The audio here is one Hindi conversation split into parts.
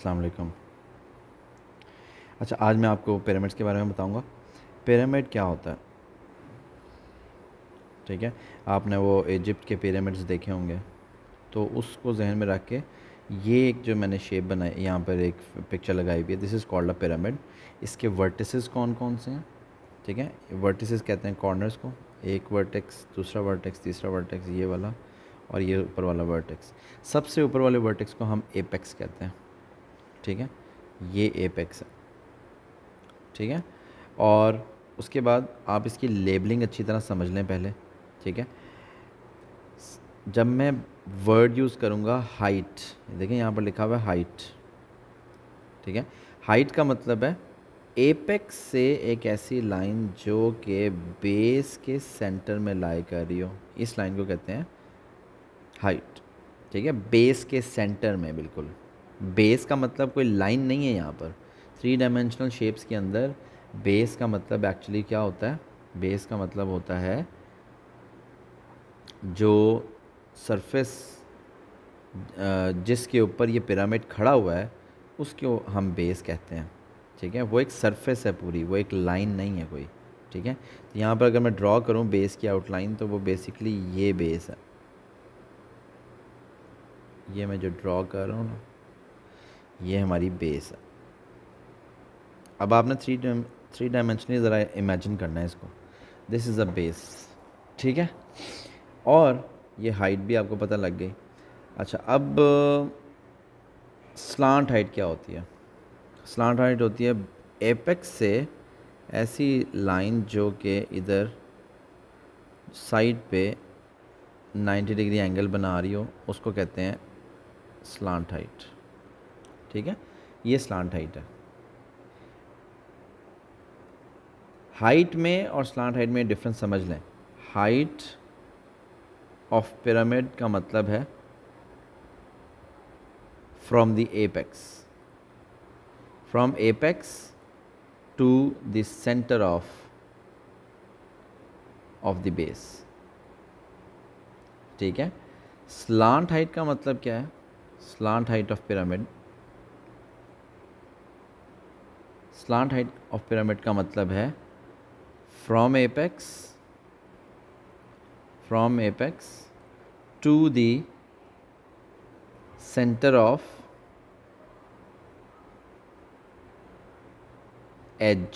अस्सलाम वालेकुम। अच्छा, आज मैं आपको पिरामिड्स के बारे में बताऊंगा। पिरामिड क्या होता है, ठीक है। आपने वो इजिप्ट के पिरामिड्स देखे होंगे, तो उसको जहन में रख के ये एक जो मैंने शेप बनाई, यहाँ पर एक पिक्चर लगाई हुई है, this is called a pyramid. इसके वर्टिसेस कौन कौन से हैं, ठीक है। वर्टिसेस कहते हैं कॉर्नर्स को, एक वर्टेक्स, दूसरा वर्टेक्स, तीसरा वर्टेक्स, ये वाला और ये ऊपर वाला वर्टेक्स। सबसे ऊपर वाले वर्टेक्स को हम एपेक्स कहते हैं, ठीक है। ये एपेक्स है, ठीक है। और उसके बाद आप इसकी लेबलिंग अच्छी तरह समझ लें पहले, ठीक है। जब मैं वर्ड यूज़ करूँगा हाइट, देखें यहाँ पर लिखा हुआ है हाइट, ठीक है। हाइट का मतलब है एपेक्स से एक ऐसी लाइन जो कि बेस के सेंटर में लाई कर रही हो, इस लाइन को कहते हैं हाइट, ठीक है। बेस के सेंटर में, बिल्कुल। बेस का मतलब कोई लाइन नहीं है यहाँ पर। थ्री डायमेंशनल शेप्स के अंदर बेस का मतलब एक्चुअली क्या होता है, बेस का मतलब होता है जो सरफेस जिसके ऊपर ये पिरामिड खड़ा हुआ है उसको हम बेस कहते हैं, ठीक है। वो एक सरफेस है पूरी, वो एक लाइन नहीं है कोई, ठीक है। तो यहाँ पर अगर मैं ड्रॉ करूँ बेस की आउटलाइन, तो वो बेसिकली ये बेस है, ये मैं जो ड्रॉ कर रहा हूँ ना, ये हमारी बेस है। अब आपने थ्री डायमेंशनली ज़रा इमेजिन करना है इसको, दिस इज़ अ बेस, ठीक है। और ये हाइट भी आपको पता लग गई। अच्छा, अब स्लांट हाइट क्या होती है। स्लांट हाइट होती है एपेक्स से ऐसी लाइन जो कि इधर साइड पे 90 डिग्री एंगल बना रही हो, उसको कहते हैं स्लांट हाइट, ठीक है। ये स्लांट हाइट है। हाइट में और स्लांट हाइट में डिफरेंस समझ लें। हाइट ऑफ पिरामिड का मतलब है from the apex, from apex to the centre of the base, ठीक है। स्लांट हाइट का मतलब क्या है, slant height of pyramid, slant height of pyramid का मतलब है from apex to the centre of edge,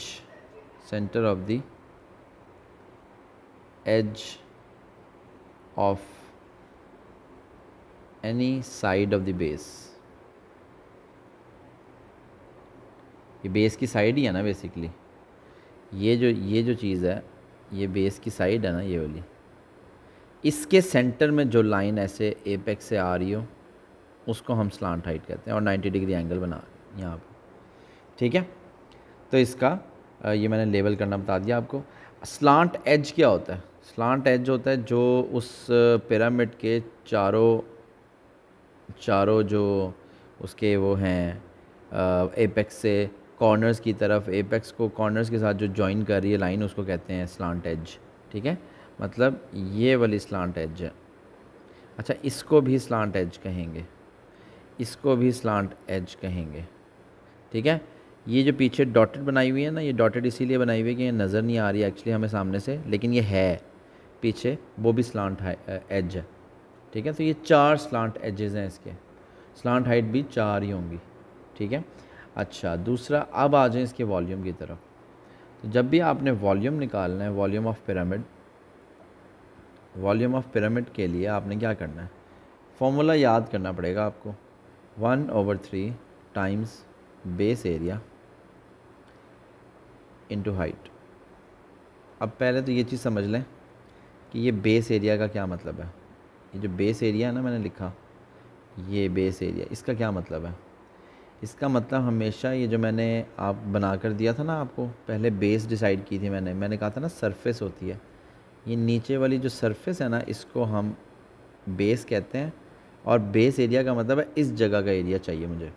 centre of the edge of any side of the base. ये बेस की साइड ही है ना बेसिकली, ये जो चीज़ है, ये बेस की साइड है ना, ये वाली। इसके सेंटर में जो लाइन ऐसे एपेक्स से आ रही हो उसको हम स्लांट हाइट कहते हैं, और 90 डिग्री एंगल बना यहाँ पर, ठीक है। तो इसका ये मैंने लेबल करना बता दिया आपको। स्लांट एज क्या होता है, स्लांट एज होता है जो उस पिरामिड के चारों चारों जो उसके वो हैं एपेक्स से कॉर्नर्स की तरफ, एपेक्स को कॉर्नर्स के साथ जो जॉइन कर रही है लाइन, उसको कहते हैं स्लांट एज, ठीक है। मतलब ये वाली स्लांट एज है। अच्छा, इसको भी स्लांट एज कहेंगे, इसको भी स्लांट एज कहेंगे, ठीक है। ये जो पीछे डॉटेड बनाई हुई है ना, ये डॉटेड इसीलिए बनाई हुई है कि ये नज़र नहीं आ रही है एक्चुअली हमें सामने से, लेकिन ये है पीछे, वो भी स्लांट एज है, ठीक है। तो ये चार स्लांट एजेस हैं इसके, स्लांट हाइट भी चार ही होंगी, ठीक है। अच्छा, दूसरा, अब आ जाएं इसके वॉल्यूम की तरफ। तो जब भी आपने वॉल्यूम निकालना है, volume of pyramid, volume of pyramid के लिए आपने क्या करना है, फॉर्मूला याद करना पड़ेगा आपको, 1/3 times base area into height. अब पहले तो ये चीज़ समझ लें कि ये बेस एरिया का क्या मतलब है। ये जो बेस एरिया है ना, मैंने लिखा, ये बेस एरिया, इसका क्या मतलब है। इसका मतलब हमेशा ये जो मैंने आप बना कर दिया था ना आपको, पहले बेस डिसाइड की थी मैंने कहा था ना सरफेस होती है, ये नीचे वाली जो सरफेस है ना, इसको हम बेस कहते हैं। और बेस एरिया का मतलब है इस जगह का एरिया चाहिए मुझे।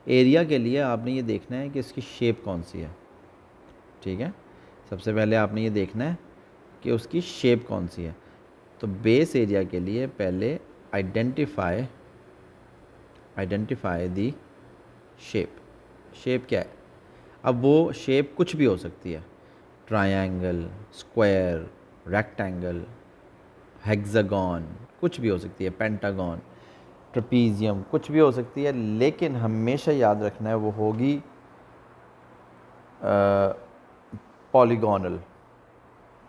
एरिया के लिए आपने ये देखना है कि इसकी शेप कौन सी है, ठीक है। सबसे पहले आपने ये देखना है कि उसकी शेप कौन सी है। तो बेस एरिया के लिए पहले आइडेंटिफाई द शेप। शेप क्या है? अब वो शेप कुछ भी हो सकती है, ट्रायंगल, स्क्वायर, रेक्टेंगल, हेक्सागन, कुछ भी हो सकती है, पेंटागन, ट्रपीजियम, कुछ भी हो सकती है, लेकिन हमेशा याद रखना है वो होगी पॉलीगोनल।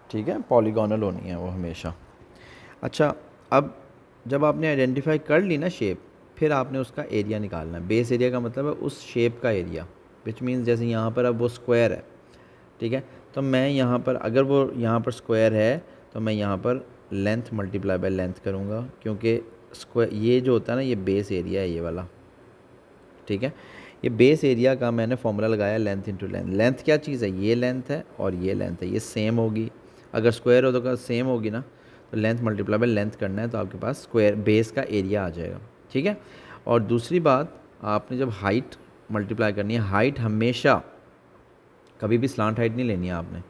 ठीक है, पॉलीगोनल होनी है वो हमेशा। अच्छा, अब जब आपने आइडेंटिफाई कर ली ना शेप, फिर आपने उसका एरिया निकालना है। बेस एरिया का मतलब है उस शेप का एरिया, विच मीन्स जैसे यहाँ पर अब वो स्क्वायर है, ठीक है, तो मैं यहाँ पर अगर वो यहाँ पर स्क्वायर है तो मैं यहाँ पर लेंथ मल्टीप्लाई बाय लेंथ करूँगा, क्योंकि स्क्वायर ये जो होता है ना ये बेस एरिया है ये वाला। ठीक है, ये बेस एरिया का मैंने फॉर्मूला लगाया लेंथ इंटू लेंथ। लेंथ क्या चीज़ है? ये लेंथ है और ये लेंथ है, ये सेम होगी। अगर स्क्वायर हो तो सेम होगी ना, तो लेंथ मल्टीप्लाई बाय लेंथ करना है तो आपके पास स्क्वायर बेस का एरिया आ जाएगा। ठीक है, और दूसरी बात, आपने जब हाइट मल्टीप्लाई करनी है, हाइट हमेशा कभी भी स्लांट हाइट नहीं लेनी है आपने,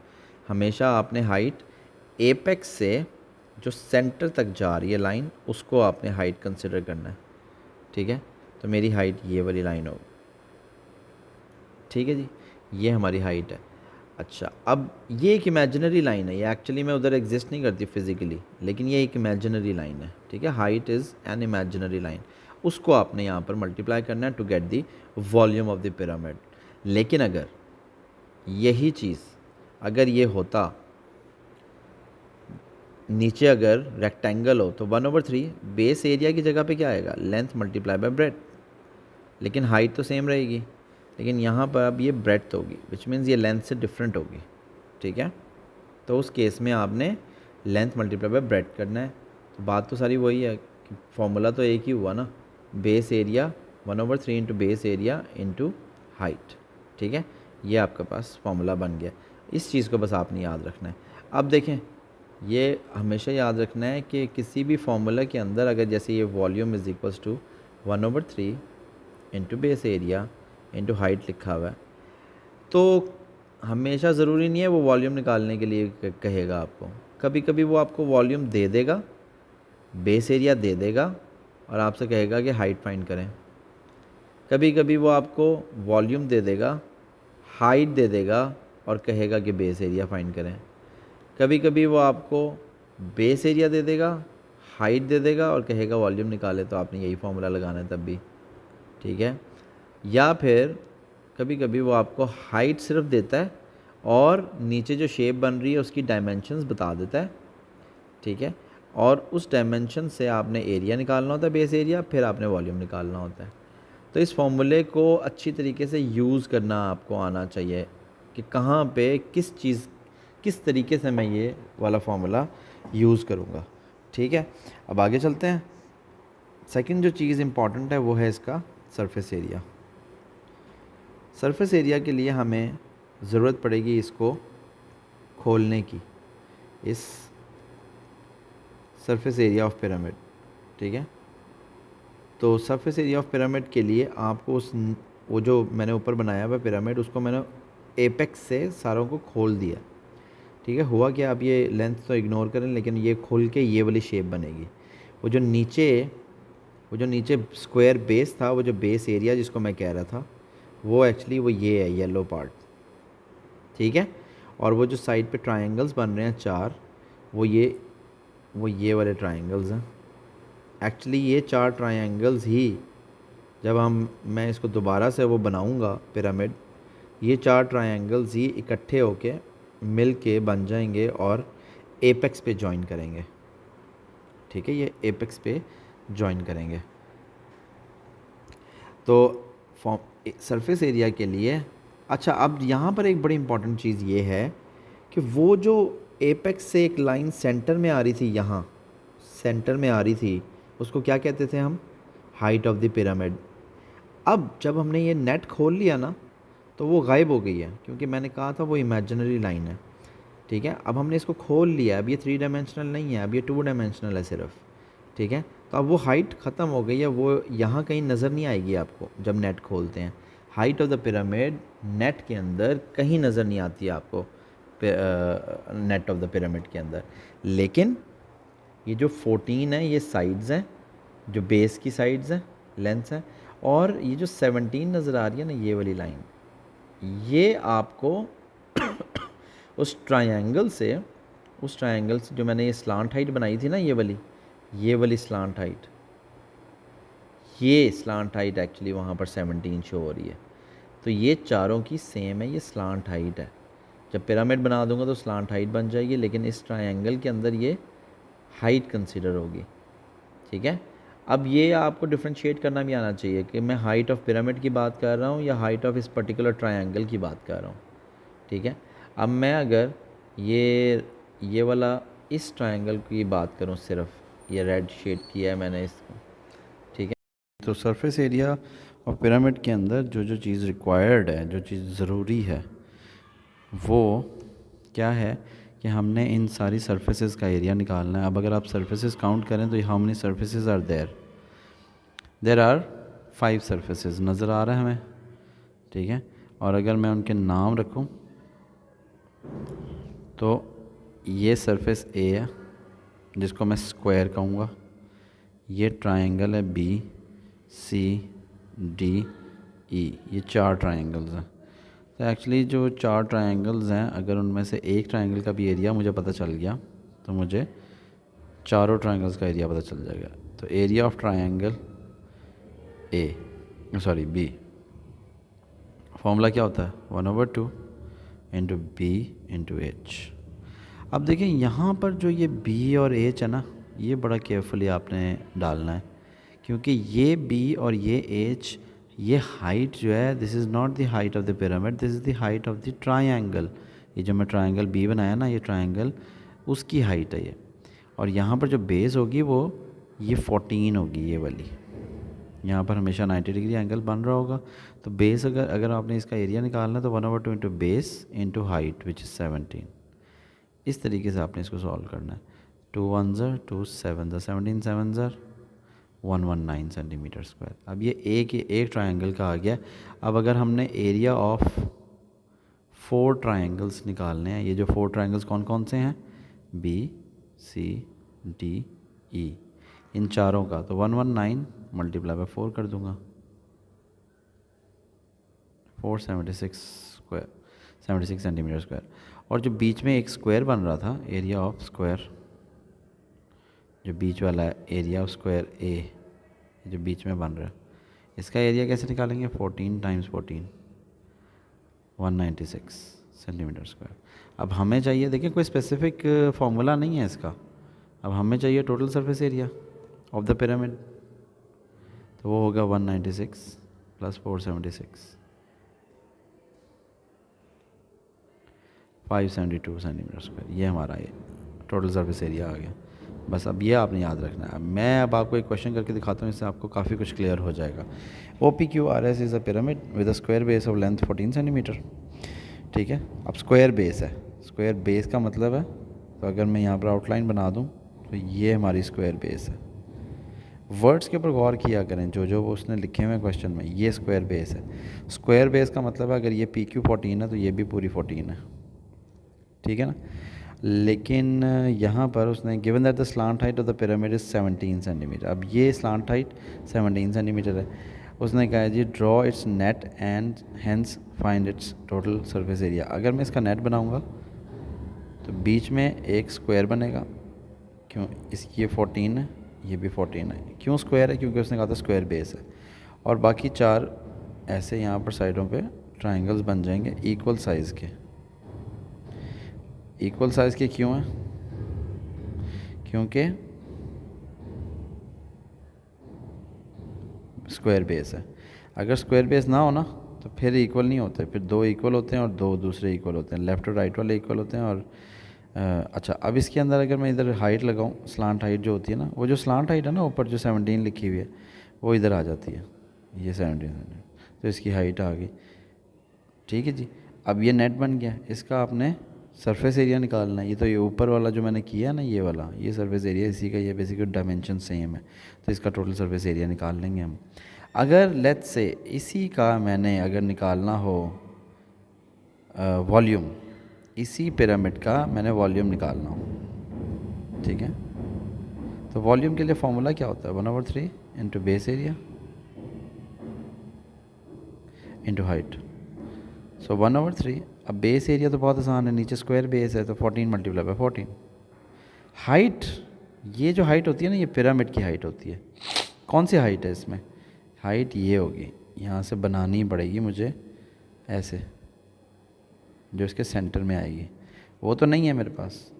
हमेशा आपने हाइट एपेक्स से जो सेंटर तक जा रही है लाइन उसको आपने हाइट कंसिडर करना है। ठीक है, तो मेरी हाइट ये वाली लाइन होगी। ठीक है जी, ये हमारी हाइट है। अच्छा, अब ये एक इमेजिनरी लाइन है, ये एक्चुअली में उधर एग्जिस्ट नहीं करती फिजिकली, लेकिन ये एक इमेजिनरी लाइन है। ठीक है, height is an imaginary line, उसको आपने यहाँ पर मल्टीप्लाई करना है to get the volume of the pyramid. लेकिन अगर यही चीज़ अगर ये होता नीचे, अगर रेक्टेंगल हो तो 1/3 बेस एरिया की जगह पे क्या आएगा? Length multiply by breath. लेकिन हाइट तो सेम रहेगी, लेकिन यहाँ पर अब ये ब्रेथ होगी, विच मीन्स ये लेंथ से डिफरेंट होगी। ठीक है, तो उस केस में आपने लेंथ मल्टीप्लाई बाय ब्रेथ करना है। तो बात तो सारी वही है कि फॉर्मूला तो एक ही हुआ ना, base area 1/3 into base area into height. ठीक है, ये आपके पास फॉर्मूला बन गया। इस चीज़ को बस आपने याद रखना है। अब देखें, ये हमेशा याद रखना है कि किसी भी फॉर्मूला के अंदर अगर जैसे ये volume is equals to 1/3 into base area into height लिखा हुआ है, तो हमेशा ज़रूरी नहीं है वो वॉल्यूम निकालने के लिए कहेगा आपको। कभी कभी वो आपको वॉल्यूम दे देगा, बेस एरिया दे देगा और आपसे कहेगा कि हाइट फाइंड करें। कभी कभी वो आपको वॉल्यूम दे देगा, हाइट दे देगा और कहेगा कि बेस एरिया फाइंड करें। कभी कभी वो आपको बेस एरिया दे देगा, हाइट दे देगा और कहेगा वॉल्यूम निकाले, तो आपने यही फॉर्मूला लगाना है तब भी। ठीक है, या फिर कभी कभी वो आपको हाइट सिर्फ देता है और नीचे जो शेप बन रही है उसकी डायमेंशंस बता देता है। ठीक है, और उस डायमेंशन से आपने एरिया निकालना होता है, बेस एरिया, फिर आपने वॉल्यूम निकालना होता है। तो इस फॉर्मूले को अच्छी तरीके से यूज़ करना आपको आना चाहिए कि कहाँ पे किस चीज़, किस तरीके से मैं ये वाला फार्मूला यूज़ करूँगा। ठीक है, अब आगे चलते हैं। सेकंड जो चीज़ इम्पॉर्टेंट है वो है इसका सरफेस एरिया। सरफेस एरिया के लिए हमें ज़रूरत पड़ेगी इसको खोलने की, इस सरफेस एरिया ऑफ पिरामिड। ठीक है, तो सरफेस एरिया ऑफ पिरामिड के लिए आपको उस वो जो मैंने ऊपर बनाया हुआ पिरामिड उसको मैंने एपेक्स से सारों को खोल दिया। ठीक है, हुआ क्या, आप ये लेंथ तो इग्नोर करें, लेकिन ये खुल के ये वाली शेप बनेगी। वो जो नीचे वो जो नीचे स्क्वायर बेस था, वो जो बेस एरिया जिसको मैं कह रहा था, वो एक्चुअली वो ये है येलो पार्ट। ठीक है, और वो जो साइड पे ट्रायंगल्स बन रहे हैं 4, वो ये वाले ट्रायंगल्स हैं। एक्चुअली ये 4 ट्रायंगल्स ही जब मैं इसको दोबारा से वो बनाऊंगा पिरामिड, ये 4 ट्रायंगल्स ही इकट्ठे होके मिल के बन जाएंगे और एपेक्स पे जॉइन करेंगे। ठीक है, ये एपेक्स पे जॉइन करेंगे। तो सरफेस एरिया के लिए, अच्छा, अब यहाँ पर एक बड़ी इंपॉर्टेंट चीज़ ये है कि वो जो एपेक्स से एक लाइन सेंटर में आ रही थी, यहाँ सेंटर में आ रही थी, उसको क्या कहते थे हम? Height of the pyramid. अब जब हमने ये नेट खोल लिया ना, तो वो गायब हो गई है, क्योंकि मैंने कहा था वो इमेजिनरी लाइन है। ठीक है, अब हमने इसको खोल लिया, अब ये 3 डायमेंशनल नहीं है, अब ये 2 डायमेंशनल है सिर्फ। ठीक है, तो अब वो हाइट ख़त्म हो गई है, वो यहाँ कहीं नज़र नहीं आएगी आपको जब नेट खोलते हैं। Height of the pyramid net के अंदर कहीं नज़र नहीं आती है आपको, नेट ऑफ द पिरामिड के अंदर। लेकिन ये जो 14 है ये साइड्स हैं, जो बेस की साइड्स हैं, लेंथ्स हैं, और ये जो 17 नज़र आ रही है ना, ये वाली लाइन, ये आपको उस ट्रायंगल से जो मैंने ये स्लांट हाइट बनाई थी ना, ये वाली स्लांट हाइट, ये स्लांट हाइट एक्चुअली वहाँ पर 17 शो हो रही है। तो ये चारों की सेम है, ये स्लांट हाइट है। जब पिरामिड बना दूंगा तो स्लांट हाइट बन जाएगी, लेकिन इस ट्रायंगल के अंदर ये हाइट कंसिडर होगी। ठीक है, अब ये आपको डिफ्रेंशिएट करना भी आना चाहिए कि मैं हाइट ऑफ पिरामिड की बात कर रहा हूँ या हाइट ऑफ इस पर्टिकुलर ट्रायंगल की बात कर रहा हूँ। ठीक है, अब मैं अगर ये वाला इस ट्रायंगल की बात करूँ, सिर्फ ये रेड शेड किया है मैंने इसको। ठीक है, तो सरफेस एरिया ऑफ पिरामिड के अंदर जो जो चीज़ रिक्वायर्ड है, जो चीज़ ज़रूरी है, वो क्या है कि हमने इन सारी सरफेसेस का एरिया निकालना है। अब अगर आप सरफेसेस काउंट करें तो how many surfaces are there are 5 surfaces नज़र आ रहा है हमें। ठीक है, और अगर मैं उनके नाम रखूं तो ये सरफेस ए है जिसको मैं स्क्वायर कहूँगा, ये ट्रायंगल है बी सी डी ई, ये 4 ट्रायंगल्स हैं। तो एक्चुअली जो 4 ट्रायंगल्स हैं, अगर उनमें से एक ट्रायंगल का भी एरिया मुझे पता चल गया तो मुझे चारों ट्रायंगल्स का एरिया पता चल जाएगा। तो area of triangle B, formula क्या होता है 1/2 इंटू बी इंटू एच। अब देखिए यहाँ पर जो ये बी और एच है ना, ये बड़ा केयरफुली आपने डालना है, क्योंकि ये बी और ये एच, ये हाइट जो है, this is not the height of the pyramid, this is the height of the triangle. ये जो मैं ट्रायंगल बी बनाया ना, ये ट्रायंगल उसकी हाइट है ये। और यहाँ पर जो बेस होगी वो ये 14 होगी, ये वाली। यहाँ पर हमेशा 90 डिग्री एंगल बन रहा होगा। तो बेस अगर आपने इसका एरिया निकालना है तो 1/2 into base into height which is 17। इस तरीके से आपने इसको सॉल्व करना है। 2 1 ज़र 2 7 ज़र 17 7 ज़र 119 सेंटीमीटर स्क्वायर। अब ये एक ट्रायंगल का आ गया। अब अगर हमने एरिया ऑफ 4 ट्रायंगल्स निकालने हैं, ये जो 4 ट्रायंगल्स कौन कौन से हैं, बी सी डी ई, इन चारों का, तो 119 मल्टीप्लाई बाय 4 कर दूंगा, 476 स्क्वायर 76 सेंटीमीटर स्क्वायर। और जो बीच में एक स्क्वायर बन रहा था, एरिया ऑफ स्क्वायर, जो बीच वाला है एरिया ऑफ स्क्वायर ए, जो बीच में बन रहा है, इसका एरिया कैसे निकालेंगे, 14 टाइम्स 14 196 सेंटीमीटर स्क्वायर। अब हमें चाहिए, देखिए कोई स्पेसिफिक फॉर्मूला नहीं है इसका, अब हमें चाहिए total surface area of the pyramid, तो वो होगा 196 प्लस 476 572 सेंटीमीटर स्क्वायर। ये हमारा ये टोटल सरफेस एरिया आ गया। बस अब ये आपने याद रखना है। मैं अब आपको एक क्वेश्चन करके दिखाता हूँ, इससे आपको काफ़ी कुछ क्लियर हो जाएगा। OPQRS is a pyramid with a square base of length 14 centimetre. ठीक है, अब स्क्वायर बेस है, स्क्वायर बेस का मतलब है, तो अगर मैं यहाँ पर आउटलाइन बना दूँ तो ये हमारी स्क्वायर बेस है। वर्ड्स के ऊपर गौर किया करें, जो जो वो उसने लिखे हुए हैं क्वेश्चन में, ये स्क्वायर बेस है। स्क्वायर बेस का मतलब है अगर ये PQ 14 है तो ये भी पूरी 14 है। ठीक है ना, लेकिन यहाँ पर उसने given that the slant height of the pyramid is 17 centimetre. अब ये स्लांट हाइट 17 सेंटीमीटर है। उसने कहा जी draw its net and hence find its total surface area. अगर मैं इसका नेट बनाऊँगा तो बीच में एक स्क्वायर बनेगा, क्यों, इसकी ये 14 है, ये भी 14 है। क्यों स्क्वायर है, क्योंकि उसने कहा था स्क्वायर बेस है। और बाकी 4 ऐसे यहाँ पर साइडों पे ट्रायंगल्स बन जाएंगे इक्वल साइज़ के। इक्वल साइज़ के क्यों हैं, क्योंकि स्क्वायर बेस है। अगर स्क्वायर बेस ना हो ना तो फिर इक्वल नहीं होते, फिर 2 इक्वल होते हैं और 2 दूसरे इक्वल होते हैं, लेफ़्ट और राइट वाले इक्वल होते हैं। और अच्छा, अब इसके अंदर अगर मैं इधर हाइट लगाऊं, स्लांट हाइट जो होती है ना, वो जो स्लांट हाइट है ना ऊपर जो 17 लिखी हुई है, वो इधर आ जाती है, ये 17, तो इसकी हाइट आ गई। ठीक है जी, अब ये नेट बन गया, इसका आपने सरफेस एरिया निकालना है। ये तो ये ऊपर वाला जो मैंने किया है ना, ये वाला, ये सरफेस एरिया इसी का, ये बेसिकली डायमेंशन सेम है, तो इसका टोटल सरफेस एरिया निकाल लेंगे हम। अगर लेट्स से इसी का मैंने अगर निकालना हो वॉल्यूम, इसी पिरामिड का मैंने वॉल्यूम निकालना हो, ठीक है, तो वॉल्यूम के लिए फॉर्मूला क्या होता है, 1/3 into base area into height. So 1/3। अब बेस एरिया तो बहुत आसान है, नीचे स्क्वायर बेस है तो 14 मल्टीप्लाई बाय 14। हाइट, ये जो हाइट होती है ना ये पिरामिड की हाइट होती है। कौन सी हाइट है इसमें? हाइट ये होगी, यहाँ से बनानी पड़ेगी मुझे ऐसे, जो इसके सेंटर में आएगी। वो तो नहीं है मेरे पास,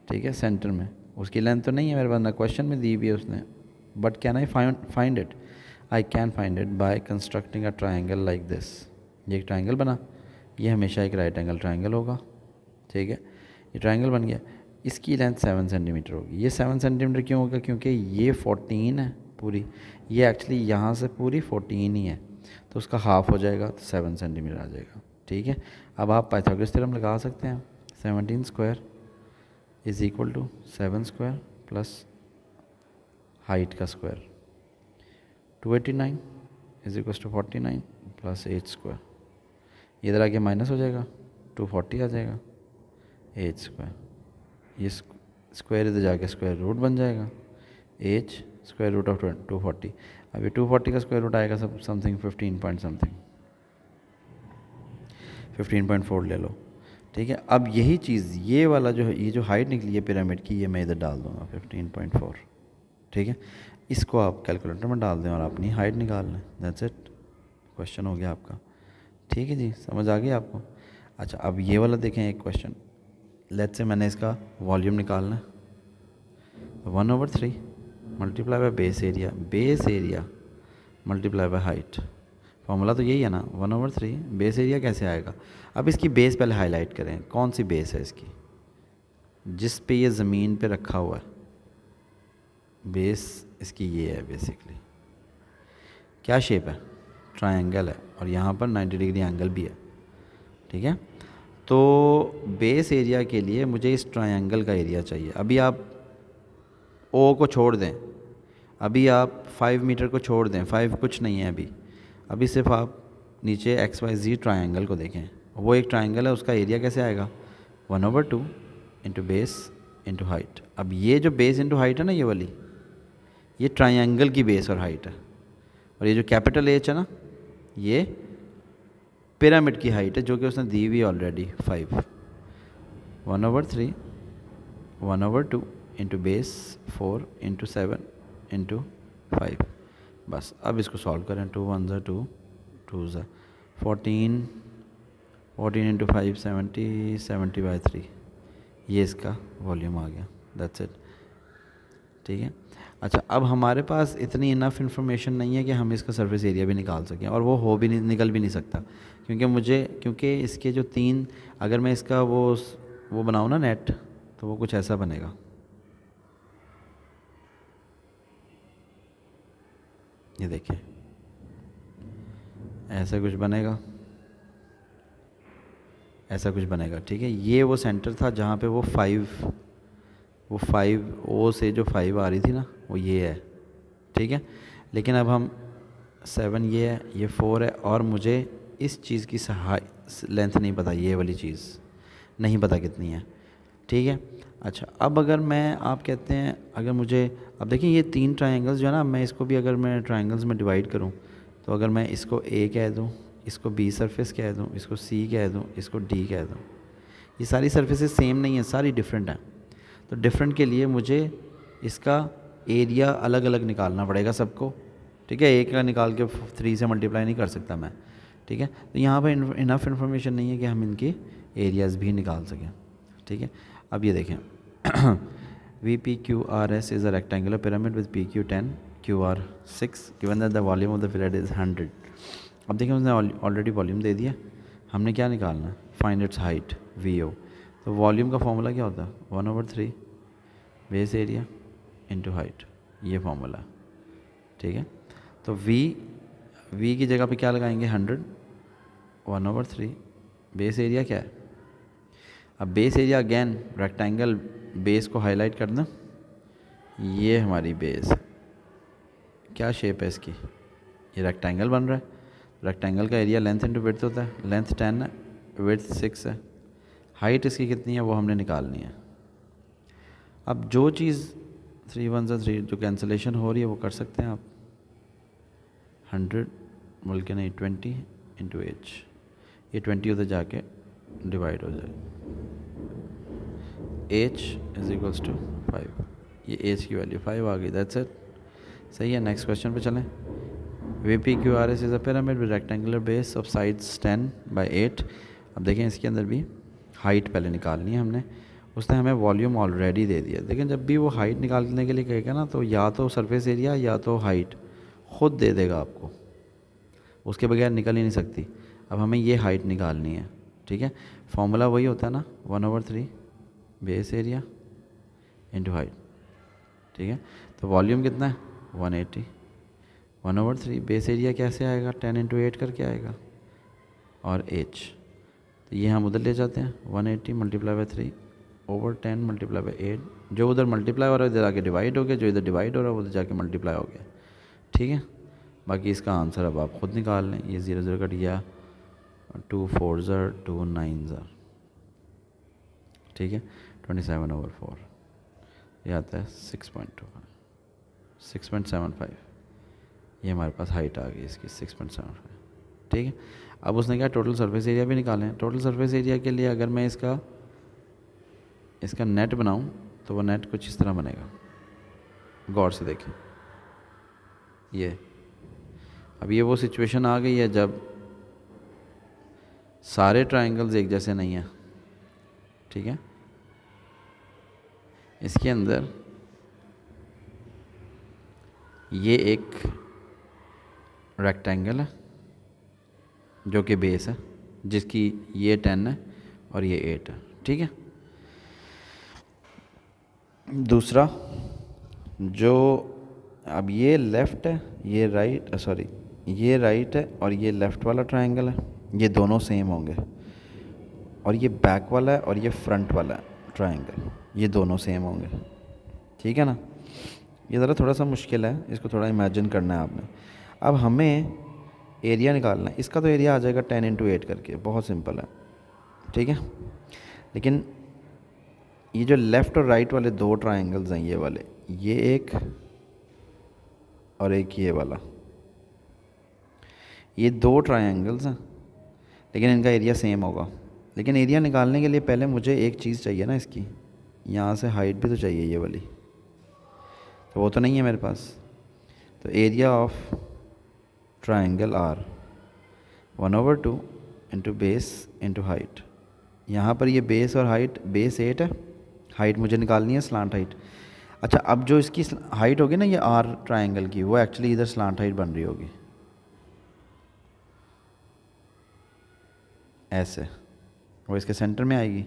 ठीक है, सेंटर में उसकी लेंथ तो नहीं है मेरे पास, ना क्वेश्चन में दी हुई है उसने। But can I find it? I can find it by constructing a triangle like this. ये एक ट्राइंगल बना, ये हमेशा एक राइट एंगल ट्राइंगल होगा, ठीक है। ये ट्राइंगल बन गया, इसकी लेंथ 7 सेंटीमीटर होगी। ये 7 सेंटीमीटर क्यों होगा? क्योंकि ये 14 है पूरी, ये एक्चुअली यहाँ से पूरी 14 ही है, तो उसका हाफ हो जाएगा तो 7 सेंटीमीटर आ जाएगा, ठीक है। अब आप पाइथागोरस थ्योरम लगा सकते हैं। 17 square is equal to 7 square plus height का square, 289 is equal to 49 plus 8 square. इधर आके माइनस हो जाएगा, 240 आ जाएगा, 8 स्क्वायर। ये स्क्वायर इधर जाके स्क्वायर रूट बन जाएगा, एच स्क्वायर रूट ऑफ 240। अब ये 240 का स्क्वायर रूट आएगा सब समथिंग 15 पॉइंट समथिंग, 15.4 ले लो, ठीक है। अब यही चीज़, ये वाला जो है, ये जो हाइट निकली है पिरामिड की, ये मैं इधर डाल दूँगा 15.4, ठीक है। इसको आप कैलकुलेटर में डाल दें और अपनी हाइट निकाल लें, दैट्स इट, क्वेश्चन हो गया आपका, ठीक है जी। समझ आ गई आपको? अच्छा, अब ये वाला देखें एक क्वेश्चन। लेट्स से मैंने इसका वॉल्यूम निकालना है, 1/3 multiply by base area multiply by height. Formula तो यही है ना, 1/3। बेस एरिया कैसे आएगा? अब इसकी बेस पहले हाईलाइट करें, कौन सी बेस है इसकी, जिस पे ये ज़मीन पे रखा हुआ है, बेस इसकी ये है बेसिकली। क्या शेप है? ट्रायंगल है, और यहाँ पर 90 डिग्री एंगल भी है, ठीक है। तो बेस एरिया के लिए मुझे इस ट्रायंगल का एरिया चाहिए। अभी आप ओ को छोड़ दें, अभी आप 5 मीटर को छोड़ दें, 5 कुछ नहीं है अभी, अभी सिर्फ आप नीचे XYZ ट्रायंगल को देखें। वो एक ट्रायंगल है, उसका एरिया कैसे आएगा? 1/2 इंटू बेस इंटू हाइट। अब ये जो बेस इंटू हाइट है ना, ये वाली, ये ट्रायंगल की बेस और हाइट है, और ये जो कैपिटल H है ना, ये पिरामिड की हाइट है, जो कि उसने दी हुई already 5। 1/3 1/2 into base 4 into 7 into 5। बस अब इसको सॉल्व करें, 2 1 ज़ा 2, 2 ज़ा 14, 14 इंटू 5 70, 70/3। ये इसका वॉल्यूम आ गया, दैट्स इट, ठीक है। अच्छा, अब हमारे पास इतनी इनफ इन्फॉर्मेशन नहीं है कि हम इसका सरफेस एरिया भी निकाल सकें, और वो हो भी नहीं, निकल भी नहीं सकता, क्योंकि इसके जो 3, अगर मैं इसका वो बनाऊँ ना नेट, तो वो कुछ ऐसा बनेगा। ये देखिए, ऐसा कुछ बनेगा, ऐसा कुछ बनेगा, ठीक है। ये वो सेंटर था जहाँ पे वो 5 ओ से जो 5 आ रही थी ना, वो ये है, ठीक है। लेकिन अब हम 7 ये है, ये 4 है, और मुझे इस चीज़ की लेंथ नहीं पता, ये वाली चीज़ नहीं पता कितनी है, ठीक है। अच्छा, अब अगर मैं, आप कहते हैं अगर मुझे, अब देखिए ये 3 ट्रायंगल्स जो है ना, मैं इसको भी अगर मैं ट्रायंगल्स में डिवाइड करूँ, तो अगर मैं इसको A कह दूँ, इसको B सरफेस कह दूँ, इसको C कह दूँ, इसको D कह दूँ, ये सारी सरफेसेस सेम नहीं है, सारी डिफरेंट हैं। तो डिफरेंट के लिए मुझे इसका एरिया अलग अलग निकालना पड़ेगा सबको, ठीक है। एक का निकाल के 3 से मल्टीप्लाई नहीं कर सकता मैं, ठीक है। तो यहाँ पर इनफ इन्फॉर्मेशन नहीं है कि हम इनके एरियाज़ भी निकाल सकें, ठीक है। अब ये देखें, VPQRS is a rectangular pyramid with PQ 10, QR 6, given that the volume of the pyramid is 100। अब देखिए उसने ऑलरेडी वॉल्यूम दे दिया, हमने क्या निकालना है? Find its height, VO। तो वॉल्यूम का फॉर्मूला क्या होता है? 1/3 बेस एरिया इंटू हाइट, ये फॉर्मूला, ठीक है। तो V की जगह पे क्या लगाएंगे? 100, 1/3 बेस एरिया क्या है? अब base area again rectangle, base को हाईलाइट कर दें, ये हमारी बेस, क्या शेप है इसकी? ये रेक्टेंगल बन रहा है, रेक्टेंगल का एरिया लेंथ इंटू विड्थ होता है, लेंथ 10 है, विड्थ 6 है, हाइट इसकी कितनी है वो हमने निकालनी है। अब जो चीज़ 3 1 3 जो कैंसिलेशन हो रही है वो कर सकते हैं आप, 100 बोल के नहीं, 20 इंटू एच, ये 20 उधर जाके डिवाइड हो जाए, एच इज इक्वल्स टू 5, ये एच की वैल्यू 5 आ गई, दैट्स इट। सही है, नेक्स्ट क्वेश्चन पे चलें। V P Q R S is a pyramid with rectangular base of sides 10/8। अब देखें इसके अंदर भी हाइट पहले निकालनी है हमने, उसने हमें वॉल्यूम ऑलरेडी दे दिया। लेकिन जब भी वो हाइट निकालने के लिए कहेगा ना, तो या तो सरफेस एरिया या तो हाइट खुद दे देगा आपको, उसके बगैर निकल ही नहीं सकती। अब हमें ये हाइट निकालनी है, ठीक है। फॉर्मूला वही होता है ना, 1/3 बेस एरिया इंटू हाइट, ठीक है। तो वॉल्यूम कितना है 180, 1/3 बेस एरिया कैसे आएगा 10 इंटू 8 करके आएगा, और एच तो ये हम उधर ले जाते हैं 180 multiply by 3 over 10 multiply by 8, जो उधर मल्टीप्लाई हो रहा है इधर आके डिवाइड हो गया, जो इधर डिवाइड हो रहा है उधर जाके मल्टीप्लाई हो गया, ठीक है। बाकी इसका आंसर अब आप खुद निकाल लें, ये 0 0 कट गया, 2 4 ज़र 2 9 ज़र, ठीक है। 27/4 ये आता है 6.25, 6.75, ये हमारे पास हाइट आ गई इसकी 6.75, ठीक है। अब उसने क्या टोटल सरफेस एरिया भी निकालें। टोटल सरफेस एरिया के लिए अगर मैं इसका नेट बनाऊं तो वो नेट कुछ इस तरह बनेगा, गौर से देखें। ये अब ये वो सिचुएशन आ गई है जब सारे ट्रायंगल्स एक जैसे नहीं हैं, ठीक है। इसके अंदर ये एक रेक्टेंगल है जो कि बेस है, जिसकी ये 10 है और ये 8 है, ठीक है। दूसरा जो अब ये लेफ़्ट है, ये राइट, सॉरी ये राइट है और ये लेफ़्ट वाला ट्रायंगल है, ये दोनों सेम होंगे। और ये बैक वाला है और ये फ्रंट वाला ट्रायंगल, ये दोनों सेम होंगे, ठीक है ना। ये ज़रा थोड़ा सा मुश्किल है, इसको थोड़ा इमेजिन करना है आपने। अब हमें एरिया निकालना है, इसका तो एरिया आ जाएगा 10 इंटू 8 करके, बहुत सिंपल है, ठीक है। लेकिन ये जो लेफ़्ट और राइट वाले दो ट्रायंगल्स हैं, ये वाले, ये एक और एक ये वाला, ये दो ट्रायंगल्स हैं लेकिन इनका एरिया सेम होगा। लेकिन एरिया निकालने के लिए पहले मुझे एक चीज़ चाहिए ना, इसकी यहाँ से हाइट भी तो चाहिए ये वाली, तो वो तो नहीं है मेरे पास। तो area of triangle R 1/2 into base into height. यहाँ पर ये बेस और हाइट, बेस 8 है, हाइट मुझे निकालनी है स्लांट हाइट। अच्छा, अब जो इसकी हाइट होगी ना ये आर ट्रायंगल की, वो एक्चुअली इधर स्लांट हाइट बन रही होगी ऐसे, वो इसके सेंटर में आएगी।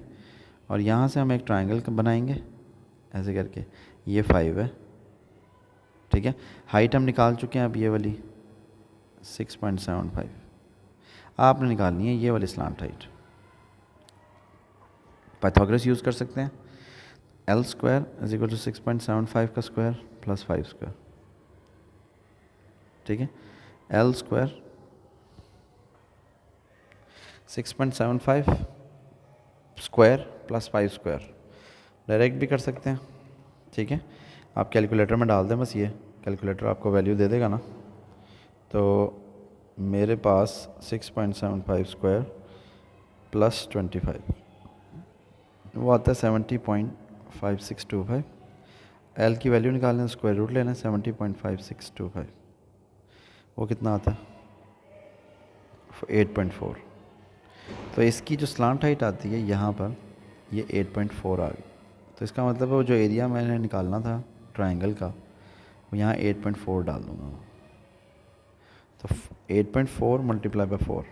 और यहाँ से हम एक ट्रायंगल बनाएंगे ऐसे करके, ये 5 है, ठीक है। हाइट हम निकाल चुके हैं, अब ये वाली 6.75 आपने निकालनी है, ये वाली स्लांट हाइट। पाइथागोरस यूज़ कर सकते हैं, L square is equal to 6.75 का स्क्वायर प्लस 5 स्क्वायर, ठीक है। L square 6.75 square plus 5 square, direct भी कर सकते हैं, ठीक है। आप कैलकुलेटर में डाल दें बस, ये कैलकुलेटर आपको वैल्यू दे देगा ना। तो मेरे पास 6.75 स्क्वायर प्लस 25 वो आता है 70.5625। एल की वैल्यू निकालने, स्क्वायर रूट लेना है 70.5625, वो कितना आता है 8.4। तो इसकी जो स्लांट हाइट आती है यहाँ पर, ये 8.4 आ गई। तो इसका मतलब है वो जो एरिया मैंने निकालना था ट्रायंगल का, वो यहाँ 8.4 डाल दूँगा। तो 8.4 मल्टीप्लाई बाई 4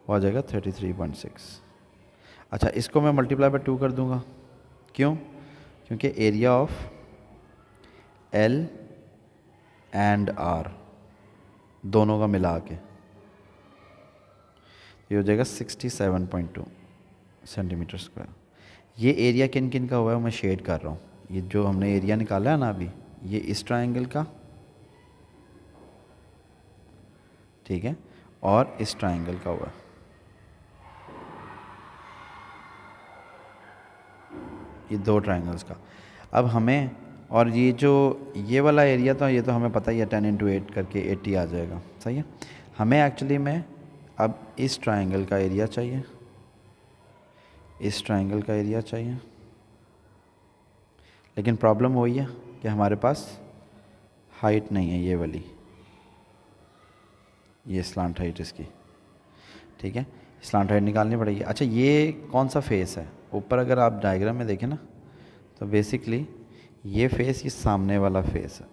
वो आ जाएगा 33.6। अच्छा, इसको मैं मल्टीप्लाई बाई 2 कर दूँगा, क्यों? क्योंकि area of L and R दोनों का मिला के ये हो जाएगा 67.2 सेंटीमीटर स्क्वायर। ये एरिया किन किन का हुआ है मैं शेड कर रहा हूँ। ये जो हमने एरिया निकाला है ना अभी, ये इस ट्रायंगल का, ठीक है, और इस ट्रायंगल का हुआ है। ये दो ट्रायंगल्स का। अब हमें, और ये जो ये वाला एरिया था ये तो हमें पता ही है 10 इंटू 8 करके 80 आ जाएगा, सही है। हमें एक्चुअली में अब इस ट्रायंगल का एरिया चाहिए, इस ट्रायंगल का एरिया चाहिए, लेकिन प्रॉब्लम वही है कि हमारे पास हाइट नहीं है, ये वाली, ये स्लांट हाइट इसकी, ठीक है। स्लांट हाइट निकालनी पड़ेगी। अच्छा ये कौन सा फेस है, ऊपर अगर आप डायग्राम में देखें ना तो बेसिकली ये फेस, ये सामने वाला फेस है,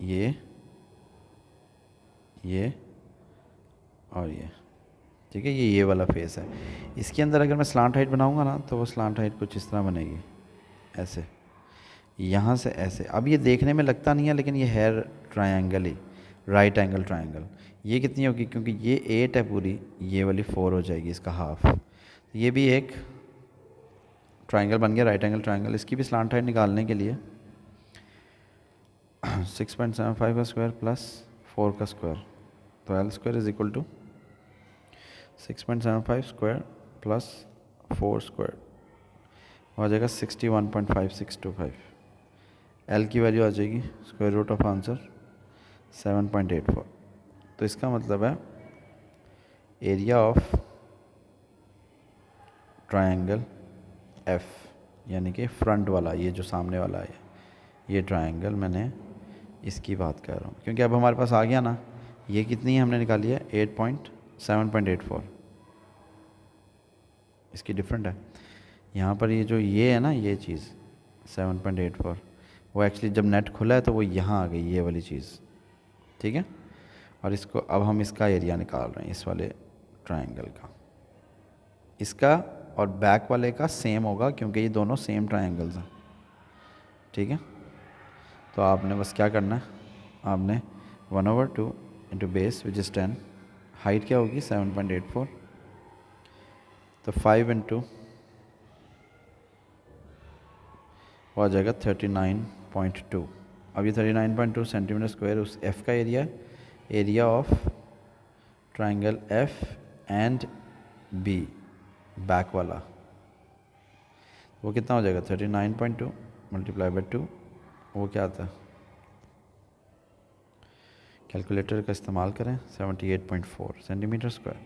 ये और ये, ठीक है, ये वाला फेस है। इसके अंदर अगर मैं स्लांट हाइट बनाऊंगा ना तो वो स्लांट हाइट कुछ इस तरह बनेगी, ऐसे, यहाँ से ऐसे। अब ये देखने में लगता नहीं है लेकिन ये है ट्रायंगल ही, राइट एंगल ट्रायंगल। ये कितनी होगी, क्योंकि ये 8 है पूरी, ये वाली 4 हो जाएगी, इसका हाफ। ये भी एक ट्रायंगल बन गया, राइट एंगल ट्रायंगल। इसकी भी स्लांट हाइट निकालने के लिए 6.75 का स्क्वायर प्लस 4 का square, 12 square is equal to 6.75 square plus 4 square हो जाएगा 61.5625। एल की वैल्यू आ जाएगी स्क्वायर रूट ऑफ आंसर 7.84। तो इसका मतलब है एरिया ऑफ ट्रायंगल एफ, यानी कि फ्रंट वाला, ये जो सामने वाला है ये ट्रायंगल, मैंने इसकी बात कर रहा हूँ, क्योंकि अब हमारे पास आ गया ना, ये कितनी है हमने निकाली है 7.84, इसकी डिफरेंट है। यहाँ पर ये जो ये है ना, ये चीज़ 7.84, वो एक्चुअली जब नेट खुला है तो वो यहाँ आ गई, ये वाली चीज़, ठीक है। और इसको अब हम इसका एरिया निकाल रहे हैं, इस वाले ट्रायंगल का, इसका और बैक वाले का सेम होगा क्योंकि ये दोनों सेम ट्रायंगल्स हैं, ठीक है। तो आपने बस क्या करना है, आपने 1/2 into base which is 10, height क्या होगी 7.84, तो 5 इंटू वो आ जाएगा 39.2। अब ये 39.2 सेंटीमीटर स्क्वायर उस एफ़ का एरिया है, area of triangle F and be back वाला, वो कितना हो जाएगा 39.2 मल्टीप्लाई बाई 2, वो क्या आता है, कैलकुलेटर का इस्तेमाल करें, 78.4 सेंटीमीटर स्क्वायर।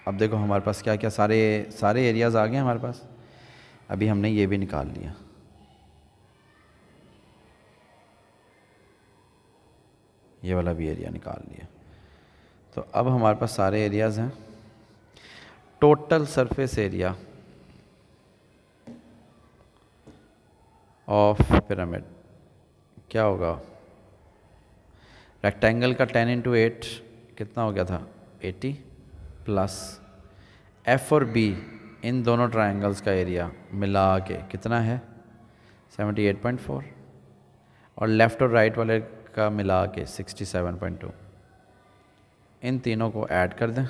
अब देखो हमारे पास क्या क्या सारे एरियाज़ आ गए हमारे पास। अभी हमने ये भी निकाल लिया, ये वाला भी एरिया निकाल लिया। तो अब हमारे पास सारे एरियाज़ हैं। Total surface area of pyramid क्या होगा, रेक्टेंगल का 10 इंटू 8 कितना हो गया था 80, प्लस एफ और बी इन दोनों ट्रायंगल्स का एरिया मिला के कितना है 78.4, और लेफ़्ट और राइट वाले का मिला के 67.2। इन तीनों को ऐड कर दें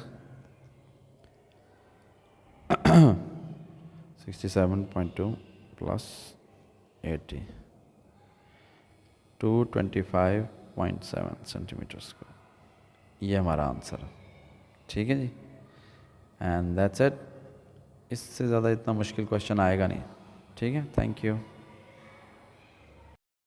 67.2 प्लस 80, 225.7 सेंटीमीटर स्क्वायर, ये हमारा आंसर है, ठीक है जी। एंड दैट्स इट, इससे ज़्यादा इतना मुश्किल क्वेश्चन आएगा नहीं, ठीक है। Thank you.